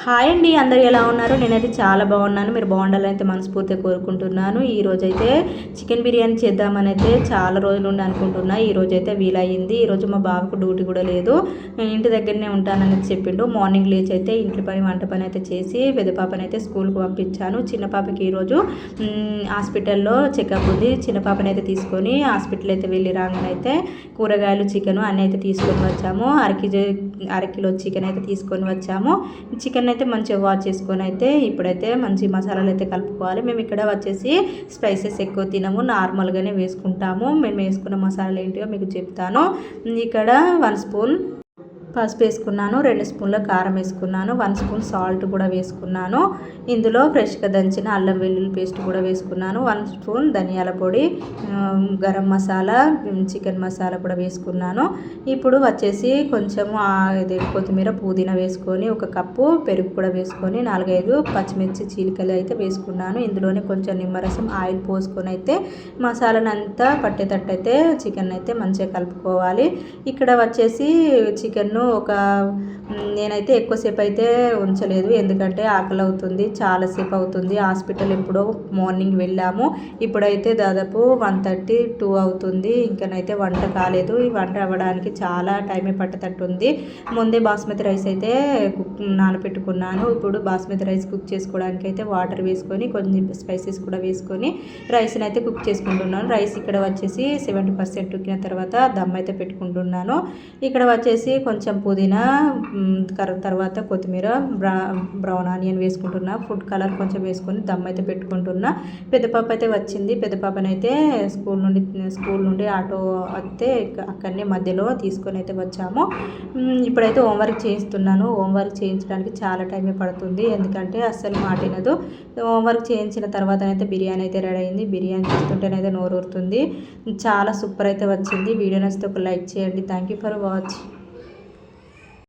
Hi అండి, అందరూ ఎలా ఉన్నారు? నేనైతే చాలా బాగున్నాను. మీరు బాగుండాలని అయితే మనస్ఫూర్తిగా కోరుకుంటున్నాను. ఈరోజైతే చికెన్ బిర్యానీ చేద్దామని అయితే చాలా రోజులు ఉండి అనుకుంటున్నా. ఈరోజైతే వీలయ్యింది. ఈరోజు మా బాబుకు డ్యూటీ కూడా లేదు, నేను ఇంటి దగ్గరనే ఉంటానని చెప్పిండు. మార్నింగ్ లేచి అయితే ఇంటి పని వంట పని అయితే చేసి పెద్ద పాపని అయితే స్కూల్కి పంపించాను. చిన్న పాపకి ఈరోజు హాస్పిటల్లో చెకప్ ఉంది. చిన్న పాపని అయితే తీసుకొని హాస్పిటల్ అయితే వెళ్ళి రాగానైతే కూరగాయలు చికెన్ అన్నీ అయితే తీసుకొని వచ్చాము. అరకిలో చికెన్ అయితే తీసుకొని వచ్చాము. చికెన్ అయితే మంచిగా వాష్ చేసుకొని అయితే ఇప్పుడైతే మంచి మసాలాలు అయితే కలుపుకోవాలి. మేము ఇక్కడ వచ్చేసి స్పైసెస్ ఎక్కువ తినము, నార్మల్గానే వేసుకుంటాము. మేము వేసుకున్న మసాలాలు ఏంటివో మీకు చెప్తాను. ఇక్కడ 1 స్పూన్ పసుపు వేసుకున్నాను, 2 స్పూన్ల కారం వేసుకున్నాను, 1 స్పూన్ సాల్ట్ కూడా వేసుకున్నాను. ఇందులో ఫ్రెష్గా దంచిన అల్లం వెల్లుల్లి పేస్ట్ కూడా వేసుకున్నాను. 1 స్పూన్ ధనియాల పొడి, గరం మసాలా, చికెన్ మసాలా కూడా వేసుకున్నాను. ఇప్పుడు వచ్చేసి కొంచెము ఇది కొత్తిమీర పుదీనా వేసుకొని, ఒక కప్పు పెరుగు కూడా వేసుకొని, 4-5 పచ్చిమిర్చి చీలికలు అయితే వేసుకున్నాను. ఇందులోనే కొంచెం నిమ్మరసం ఆయిల్ పోసుకొని అయితే మసాలాను అంతా పట్టేటట్టు అయితే చికెన్ అయితే మంచిగా కలుపుకోవాలి. ఇక్కడ వచ్చేసి చికెన్ను నేనైతే ఎక్కువసేపు అయితే ఉంచలేదు, ఎందుకంటే ఆకలి అవుతుంది, చాలాసేపు అవుతుంది. హాస్పిటల్ ఎప్పుడో మార్నింగ్ వెళ్ళాము, ఇప్పుడైతే దాదాపు 1:30-2 అవుతుంది. ఇంకనైతే వంట కాలేదు. ఈ వంట అవ్వడానికి చాలా టైమే పట్టేటట్టుంది. ముందే బాస్మతి రైస్ అయితే నానబెట్టుకున్నాను. ఇప్పుడు బాస్మతి రైస్ కుక్ చేసుకోవడానికి అయితే వాటర్ వేసుకొని కొంచెం స్పైసెస్ కూడా వేసుకొని రైస్ని అయితే కుక్ చేసుకుంటున్నాను. రైస్ ఇక్కడ వచ్చేసి 70% ఉక్కిన తర్వాత దమ్ అయితే పెట్టుకుంటున్నాను. ఇక్కడ వచ్చేసి కొంచెం పుదీనా, తర్వాత కొత్తిమీర, బ్రౌన్ ఆనియన్ వేసుకుంటున్నా. ఫుడ్ కలర్ కొంచెం వేసుకొని దమ్ అయితే పెట్టుకుంటున్నా. పెద్ద పాప అయితే వచ్చింది. పెద్ద పాపనైతే స్కూల్ నుండి ఆటో వస్తే అక్కడనే మధ్యలో తీసుకొని అయితే వచ్చాము. ఇప్పుడైతే హోంవర్క్ చేయిస్తున్నాను. హోంవర్క్ చేయించడానికి చాలా టైమే పడుతుంది, ఎందుకంటే అస్సలు మాటినదు. హోంవర్క్ చేయించిన తర్వాత అయితే బిర్యానీ అయితే రెడీ అయింది. బిర్యానీ చూస్తుంటేనైతే నోరూరుతుంది. చాలా సూపర్ అయితే వచ్చింది. వీడియో నచ్చితే ఒక లైక్ చేయండి. Thank you for watch.